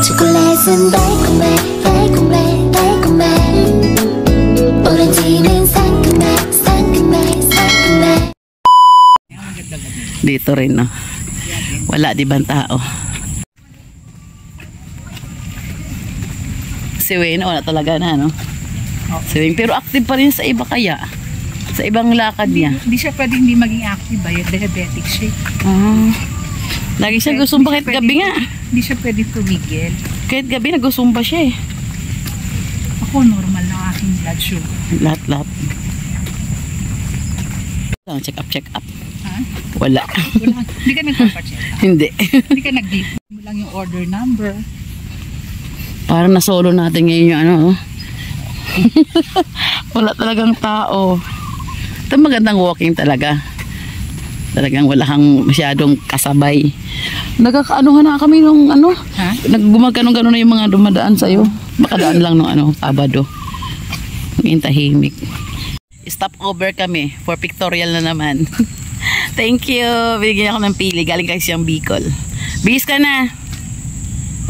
초콜릿은 달콤해 달콤해 달콤해 오렌지는 상큼해 상큼해 상큼해. Dito rin, no? Wala, di ba ang tao? Si Wayne, wala talaga na, no? Si Wayne, pero active pa rin sa iba kaya? Sa ibang lakad niya? Hindi siya pwedeng hindi maging active ba? Yung diabetic siya. Lagi siya gusumba kahit gabi nga. Hindi siya pwedeng tumigil. Kahit gabi nagusumba siya eh. Ako, normal na aking blood sugar. Lahat. Check up. Ha? Wala. Hindi ka nagpapacheck up? Hindi. Hindi ka nag-give mo lang yung order number. Parang na-solo natin ngayon yung ano. Wala talagang tao. Ito magandang walking talaga. Talagang wala kang masyadong kasabay. Nagkakaanuhan na kami nung ano. Ha? Naggumagano-gano na yung mga dumadaan sa'yo. Makadaan lang nung ano, Sabado. Ang tahimik. Stop over kami for pictorial na naman. Thank you. Binigyan ako ng pili. Galing kasi siyang Bicol. Bis ka na.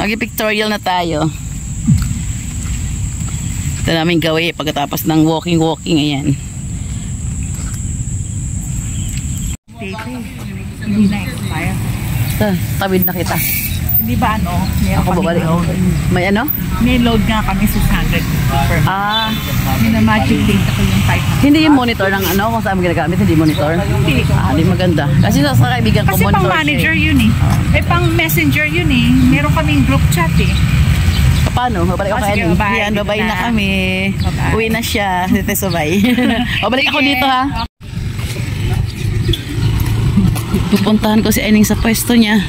Mag-pictorial na tayo. Ito namin gawin pagkatapos ng walking. Ayan. Hindi na expire. Tawid na kita. Hindi ba ano? Meron Ako babalik. load. May ano? May load nga kami 600 per month. May na-magic date ako yung 500. Hindi yung monitor ng ano kung saan mo ginagamit, hindi monitor? Hindi. Hindi maganda. Kasi sa kaibigan ko, Kasi monitor pang manager siya. yun eh. Pang messenger yun eh. Meron kaming group chat eh. Paano? Babalik ako Sige, kayo. bye. Yan, babay na kami. Bye. Uwi na siya. Dito sabay. Babalik ako dito ha. Pupuntahan ko si Aining sa pwesto niya.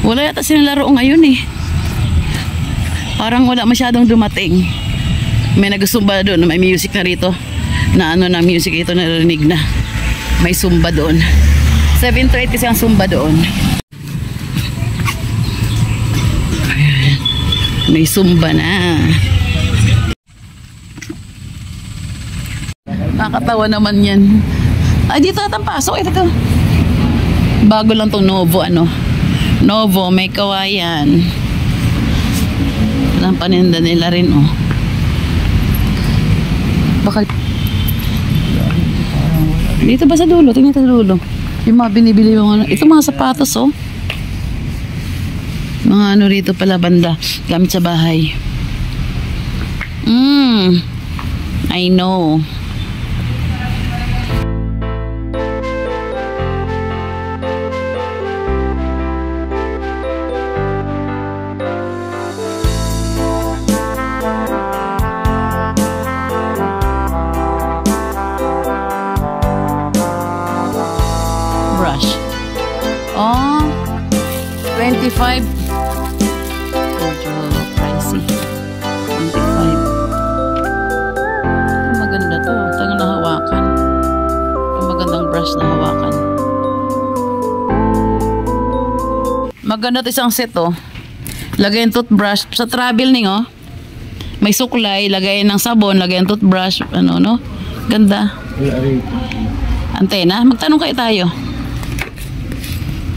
Wala yata sinalaro ngayon eh. Parang wala masyadong dumating. May nagusumba doon. May music na rito. Na ano na music ito narinig na. May zumba doon. 7 to 8 kasi ang zumba doon. Ayan. May zumba na. Nakakatawa naman yan. Ay, dito atang pasok. Ito. Bago lang tong Novo, ano. Novo, may kawayan. Ang paninda nila rin, oh. Bakal. Dito ba sa dulo? Tingnan sa dulo. Yung mga binibili yung ano. Ito mga sapatos, oh. Mga ano rito pala, banda. Gamit sa bahay. I know. Brush. Oh, 25. Medyo pricey. 25. Maganda to. Tango na hawakan. Magandang brush na hawakan. Maganda to isang set, oh. Lagay yung toothbrush. Sa travel oh. May suklay. Lagay ng sabon. Lagay yung toothbrush. Ano, no? Ganda. Antena. Magtanong kayo tayo.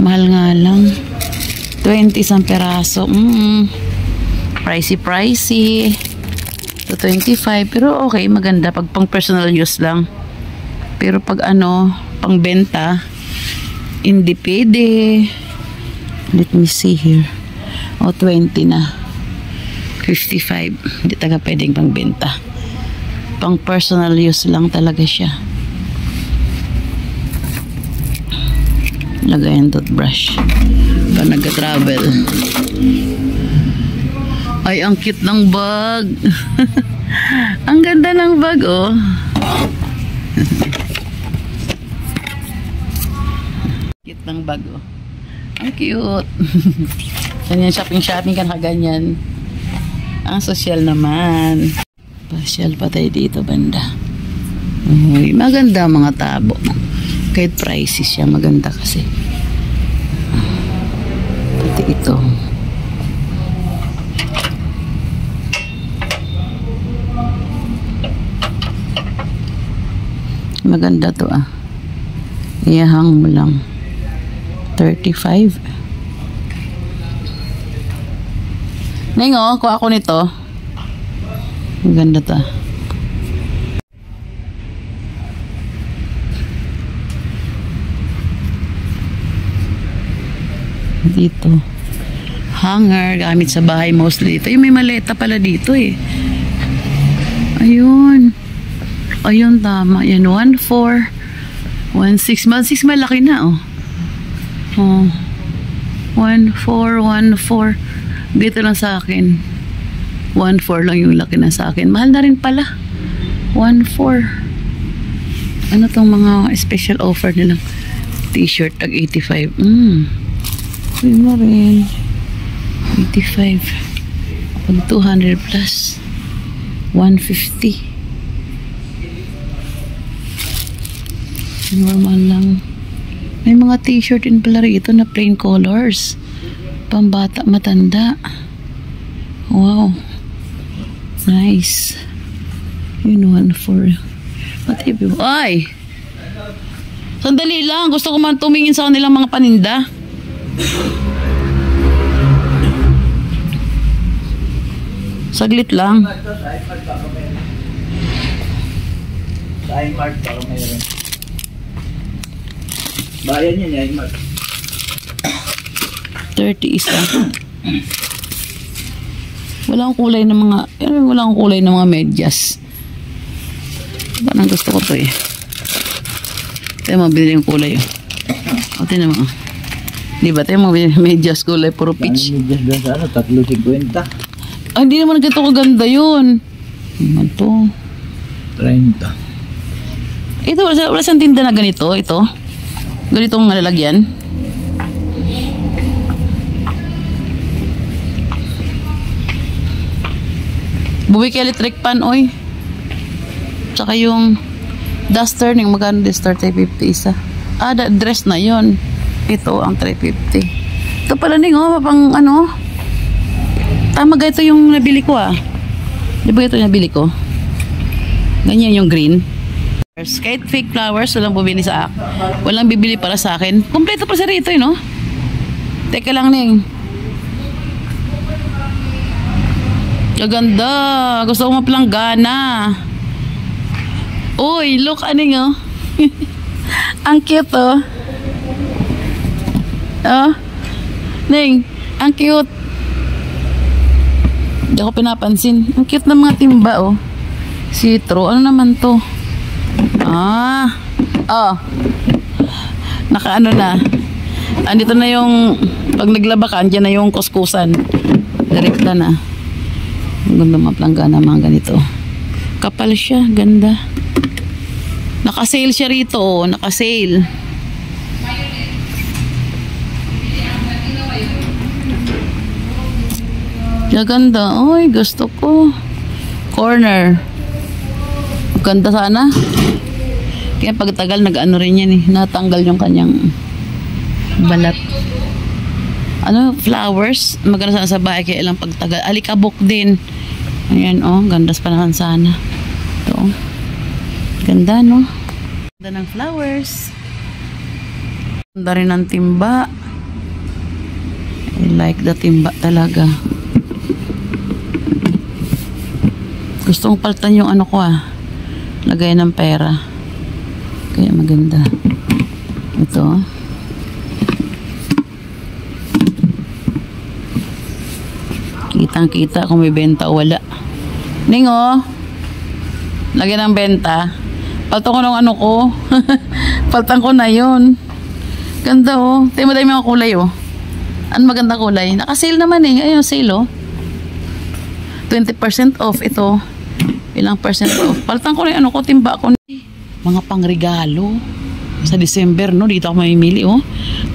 Mahal nga lang. 20 isang peraso. Pricey. To 25. Pero okay, maganda. Pag pang personal use lang. Pero pag ano, pang benta, hindi pwede. Let me see here. 20 na. 55. Hindi taga pwedeng pang benta. Pang personal use lang talaga siya. Lagay ang toothbrush pag nag-travel. Ay, ang cute ng bag. Ang ganda ng bag, oh. Cute ng bag, oh. Ang cute. Ganyan, shopping kan kaganyan. Ang social naman. Pasyal pa tayo dito, banda. Uy, maganda mga tabo. Kahit pricey siya, maganda kasi. Pati ito. Maganda to, ah. Iyahang mo lang. 35. Ning, oh, kuha ako nito. Ang ganda ta. Dito. Hanger, gamit sa bahay mostly. Ito yung may maleta pala dito eh. Ayun. Ayun, tama. Yan, 1.4. 1.6. 1.6 malaki na, oh. Oh. 1.4, 1.4. Dito lang sa akin. 1.4 lang yung laki na sa akin. Mahal na rin pala. 1.4. Ano tong mga special offer nilang t-shirt tag 85. Yun na rin. 85. Pag 200 plus. 150. Normal lang. May mga t-shirt din pala rito na plain colors. Pambata, matanda. Wow. Nice. Yun, 1.4. Pati, ay! Sandali lang. Gusto ko man tumingin sa kanilang mga paninda. Saglit lang. Sa iMart para mayroon. Bayan yun, iMart. 30 isa. Walang kulay ng mga, walang kulay ng mga medyas. Parang gusto ko to eh. Tayo mabili yung kulay. O, tinan mo. Di ba tayo mabili yung medyas kulay, puro peach. Saan medyas doon sa ano? 3.50. Ay, hindi naman ganito kaganda yun. Ano to? 30. Ito, wala siyang tinda na ganito. Ito. Ganitong lalagyan. Buwik electric pan, oy. Tsaka yung duster, yung magkano duster, 350 isa. Ah, dress na yon. Ito ang 350. Ito pala ning, oh, pang ano. Tama ga ito yung nabili ko, ah. Di ba ito yung nabili ko? Ganyan yung green. Kahit fake flowers, walang bumili sa akin. Walang bibili para sa akin. Kompleto pa sa rito, no? Teka lang, ning. Kaganda. Gusto ko maplanggana. Uy, look, aning, oh. Ang cute, oh. Oh. Ning, ang cute. Hindi ako pinapansin. Ang cute ng mga timba, oh. Citro. Ano naman to? Ah. Oh. Nakaano na. Andito na yung pag naglaba ka, andyan na yung kuskusan. Direkta na. Ang ganda mga planggana, mga ganito. Kapal siya. Ganda. Naka-sale siya rito, oh. Naka-sale. Ganda. Oy, gusto ko. Corner. Ganda sana. Kaya pagtagal nag-ano rin yan eh. Natanggal yung kanyang balat. Ano, flowers. Maganda sana sa bahay kaya ilang pagtagal. Alikabok din. Ayan, oh. Gandas pa naman sana. Ito. Ganda, no? Ganda ng flowers. Ganda rin ng timba. I like the timba talaga. Gusto kong palitan yung ano ko, ah. Lagay ng pera. Kaya maganda. Ito. Kitang-kita kung may benta o wala. Ning, oh. Lagay ng benta. Palitan ko ng ano ko. Palitan ko na yun. Ganda, oh. Tingnan mo tayo mga kulay, oh. Ano maganda kulay? Naka-sale naman eh. Ayun, sale, oh. 20% off ito. Ilang percent off. Palitan ko na yung ano ko, timba ko. Mga pangregalo. Sa December, no? Dito ako mamimili, oh.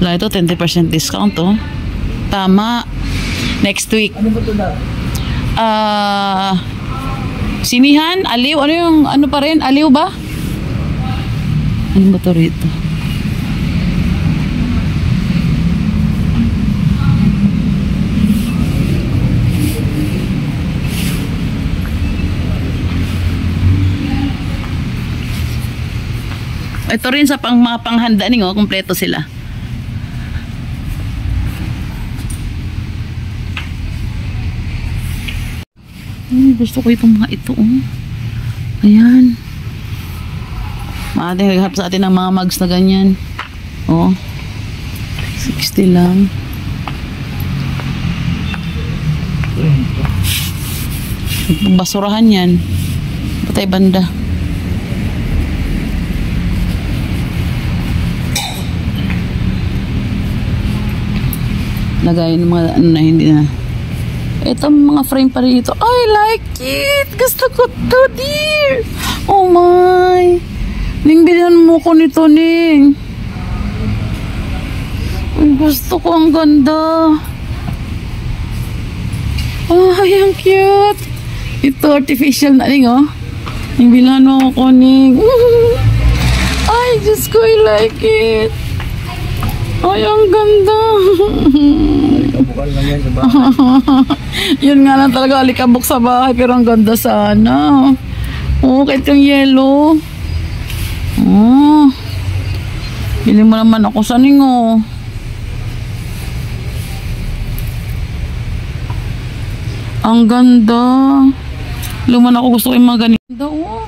Wala ito, 20% discount, oh. Tama. Next week. Ano ba ito na? Sinihan, aliw. Ano yung, ano pa rin? Aliw ba? Ano ba ito rito? Ito rin sa mga panghanda ninyo, kumpleto sila. gusto ko itong mga ito. Oh. Ayan. Maating naghanap sa atin ng mga mugs na ganyan. Oh. 60 lang. Basurahan yan. Patay banda. Lagayin ng mga ano na hindi na. Ito mga frame pa rin ito. I like it! Gusto ko to, dear! Oh my! Ning, bilhan mo ko nito, Ning. Gusto ko, ang ganda. Ay, ang cute. Ito, artificial na, Ning, oh. Ning, bilhan mo ko, Ning. Ay, Diyos ko, I like it. Ay, ang ganda. Alikabukal lang yan sa bahay. Yun nga lang talaga, alikabok sa bahay. Pero ang ganda sana. Oh, kahit yung yellow. Oh. Bili mo naman ako sa Ning, oh. Ang ganda. Luman ako, gusto ko yung mga ganito. Oh.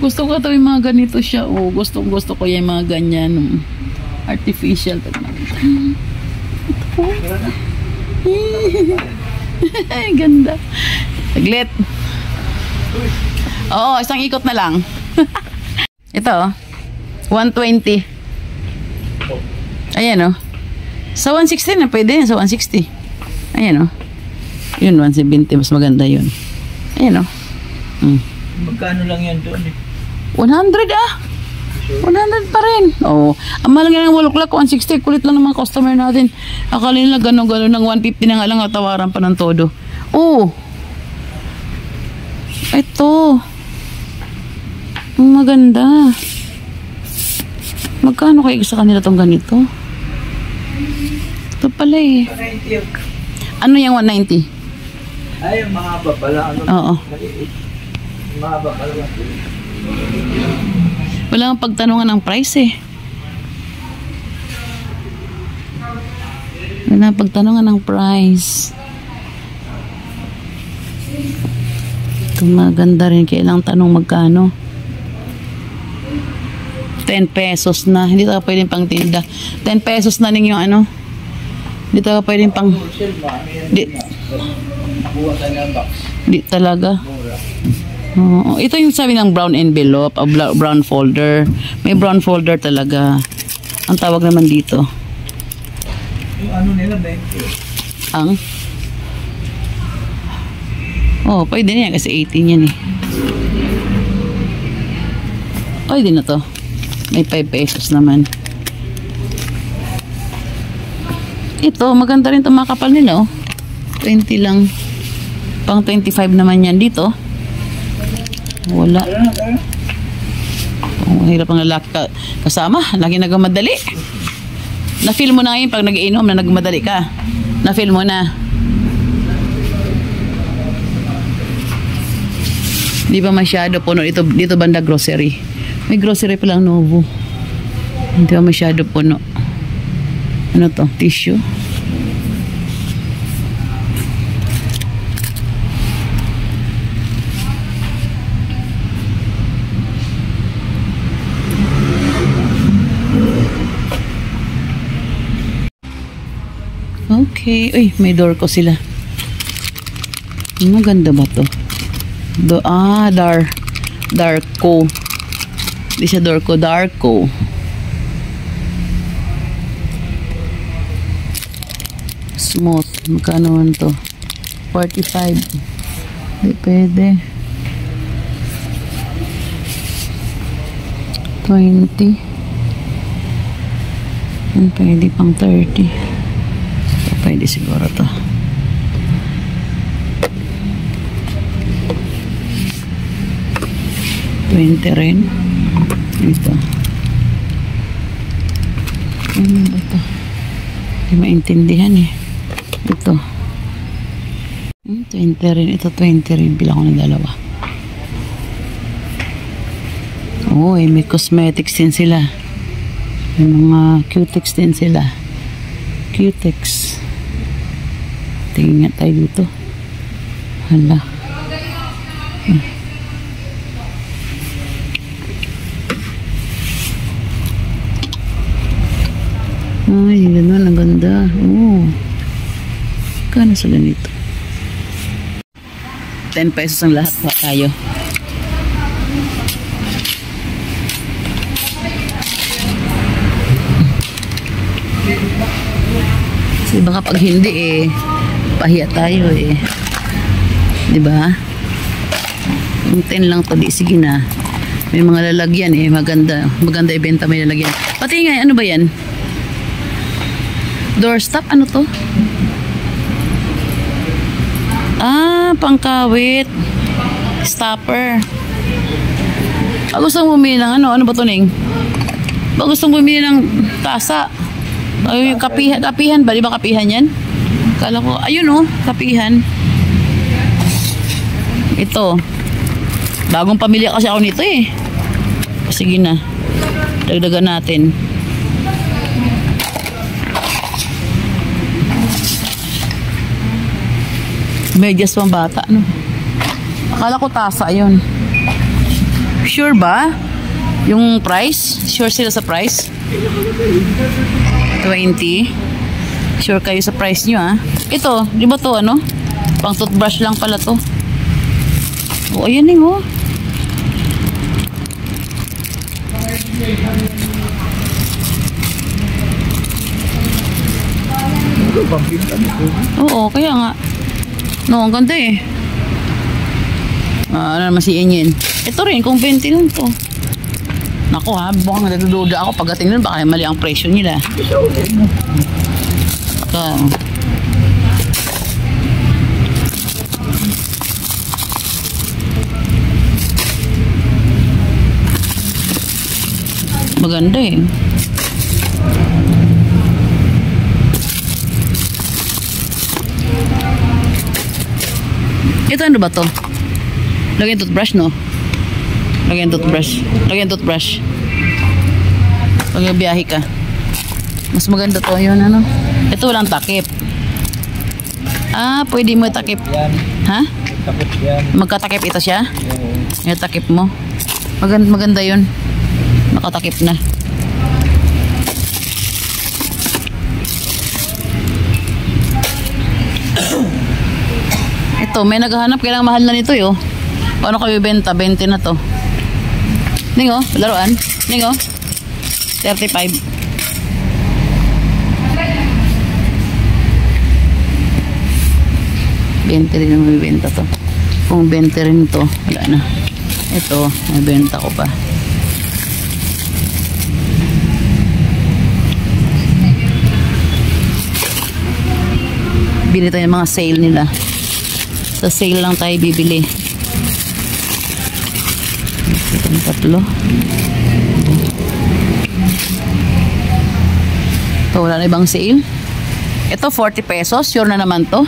Gusto ko ito yung mga ganito siya. Oh. Gusto ko yung mga ganyan. Artificial. Ito po. Ay, ganda. Saglit. Oo, isang ikot na lang. Ito, 120. Ayan, oh. Sa 160 na pwede. Sa 160. Ayan, oh. Yun, 170. Mas maganda yun. Ayan, oh. Magkano lang yan doon eh? 100, ah. 100 pa rin. Oo. Ang mahal nga ng waluklak, 160. Kulit lang ng mga customer natin. Akala nila gano'n-gano'n ng 150 na nga lang tawaran pa ng todo. Oo. Ito. Ang maganda. Magkano kayo sa kanila tong ganito? Ito pala eh. 190. Ano yung 190? Ay, mahaba pala. Ano? Oo. Mahaba pala. Wala kang pagtanungan ng price eh. Wala kang pagtanungan ng price. Ito maganda rin. Kailang tanong magkano. 10 pesos na. Hindi tayo pwedeng pang tinda. 10 pesos na rin yung ano. Hindi tayo pwedeng pang... Di talaga. Ito yung sabi ng brown envelope, brown folder. May brown folder talaga. Ang tawag naman dito. Yung ano nila, 20. Ang? Oh, pwede na yan kasi 18 yan eh. Pwede na to. May 5 pesos naman. Ito, maganda rin itong mga kapal nila oh. 20 lang. Pang 25 naman yan dito. Wala. Oh, hirap ang lalaki kasama. Lagi nagmamadali. Na-feel mo na ngayon pag nag-iinom na nagmamadali ka. Na-feel mo na. Di ba masyado puno dito banda grocery. May grocery pa lang Novo. Hindi ba masyado puno. Ano to? Tissue. Okay. Uy, may door ko sila. Maganda ba to? Darko. Hindi siya Dorco, Darko. Smooth. Magkano man to? 45. Hindi pwede. 20. Yan pwede pang 30. So, pwede siguro to. rin. Ito. Ano ba ito? Hindi maintindihan eh. Ito. 20 rin. Ito 20 rin. Bilang ko na dalawa. Oh, may cosmetics din sila. May mga cutex din sila. Cutex. Tingin nga tayo dito. Hala. Ay, ganun. Ang ganda. Oo. Kano sa ganito? 10 pesos ang lahat pa tayo. Kasi baka pag hindi pahiya tayo di ba? Yung 10 lang to, di sige na. May mga lalagyan maganda ibenta, may lalagyan. Pati nga, ano ba yan? Doorstop, ano to? Pangkawit. Stopper. Gustong bumili ng ano ba to, Ning? Gustong bumili ng tasa. Ay, kapihan ba? Di ba kapihan yan? Kala ko, ayun kapihan. Ito. Bagong pamilya kasi ako nito Sige na. Dagdagan natin. Medyas pang bata, Akala ko tasa yun. Sure ba? Yung price? Sure sila sa price? 20. Sure kayo sa price nyo, Ito, di ba to, pang toothbrush lang pala to. Ayan Oo, kaya nga. No, ang ganda ano naman si Inyin. Ito rin, kung 20 lang to. Naku baka nagdududa ako pagdating nun, baka mali ang presyo nila. Maganda Ito ano ba to? Lagyan toothbrush, no? Lagyan toothbrush. Pag biyahe ka. Mas maganda to yun, Ito walang takip. Pwede mo takip. Ha? Takip yan. Magkatakip ito siya? Yung takip mo. Maganda yun. Nakatakip na. Ito, may naghahanap, kailang mahal na nito Paano kayo benta? 20 na to. Ningo, laruan. Ningo. 35. Rin ang mabibenta to. Kung 20 rin to, wala na. Ito, may benta ko pa. Bili tayo ng mga sale nila. Sa sale lang tayo bibili. Ito yung 3. Ito, wala na ibang sale. Ito, 40 pesos. Sure na naman to.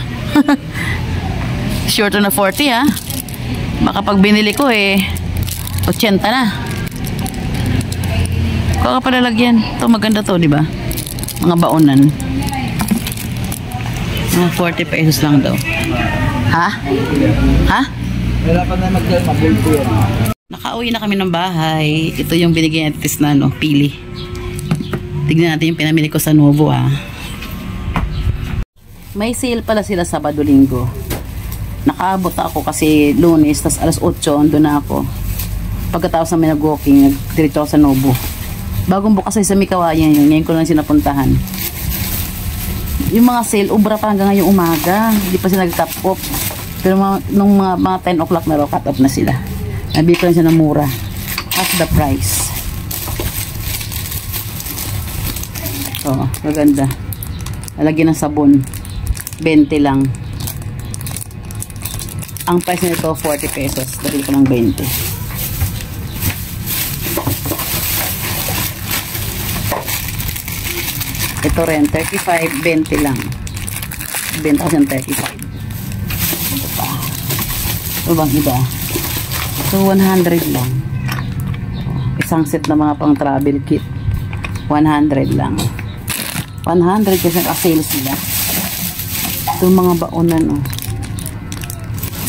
Sure to na 40, Baka pag binili ko 80 na. Kung ka palalagyan. Ito, maganda to, di ba? Mga baonan. Mga 40 pesos lang daw. Ha? Wala pa na mag-bulto yan. Nakauwi na kami ng bahay. Ito yung binigyan natin na pili. Tignan natin yung pinamili ko sa Novo, May sale pala sila Sabado, Linggo. Nakaabot ako kasi Lunes, tas alas 8, doon na ako. Pagkatapos namin nag-walking, nag-diretso ako sa Novo. Bagong bukas ay sa Mikawayan yun. Ngayon ko lang sinapuntahan. Yung mga sale, ubra pa hanggang ngayong umaga. Hindi pa sila nag-top off. Pero nung mga 10 o'clock na raw, cut off na sila. Nabili ko lang siya ng mura. Half the price. Ito, maganda. Lalagyan ng sabon. 20 lang. Ang price nito, 40 pesos. Nabili ko ng 20. Ito rin, 35, 20 lang. Benta ko siyang 35. Ito pa. Ito bang iba? Ito, 100 lang. Isang set na mga pang travel kit. 100 lang. 100 kasi naka-sales nila. Ito mga baonan,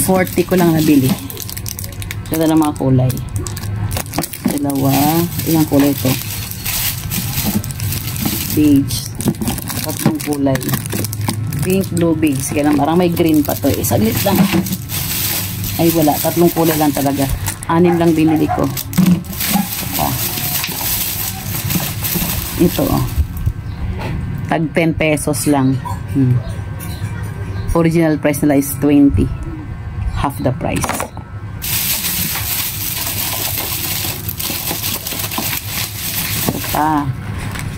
40 ko lang nabili. Ganda ng mga kulay. Dalawa. Ilang kulay ito? Beige. Tatlong kulay. Pink, blue, beige. Sige lang, parang may green pa to. Saglit lang. Ay, wala. Tatlong kulay lang talaga. 6 lang binili ko. Ito, oh. Tag 10 pesos lang. Original price nila is 20. Half the price.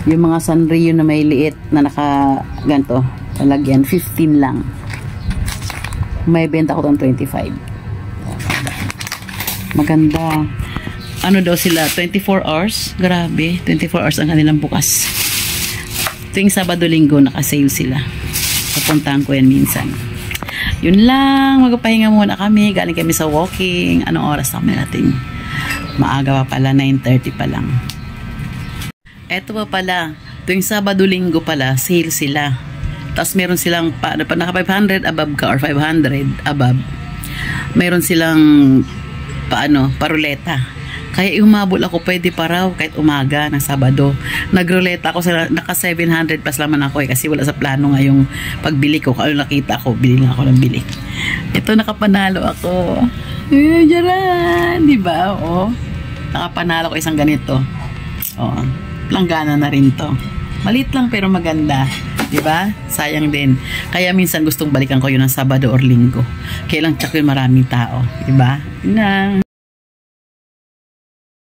Yung mga Sanrio na may liit na ganto, talagyan 15 lang. May benta ko tong 25. Maganda. Ano daw sila, 24 hours? Grabe, 24 hours ang kanilang bukas. Tuwing Sabado Linggo naka-sale sila. Pupuntahan ko yan minsan. Yun lang, magpapahinga muna kami. Galing kami sa walking. Anong oras namin natin? Maaga pa pala, 9:30 pa lang. Eto pa pala, tuwing Sabado Linggo pala, sale sila. Tapos meron silang, naka 500 above ka or 500 above, meron silang paruleta. Kaya umabol ako, pwede pa raw kahit umaga ng Sabado. Nagruleta ako, naka 700 plus naman ako kasi wala sa plano ngayong pagbili ko. Kung ano nakita ko, bili lang ako ng bili. Ito, nakapanalo ako. Diyan, diba? Oo. Nakapanalo ko isang ganito. Oo. Planggana na rin to. Maliit lang pero maganda. Diba? Sayang din. Kaya minsan gustong balikan ko yun ng Sabado or Linggo. Kailang tsak yun maraming tao. Diba? Yun lang.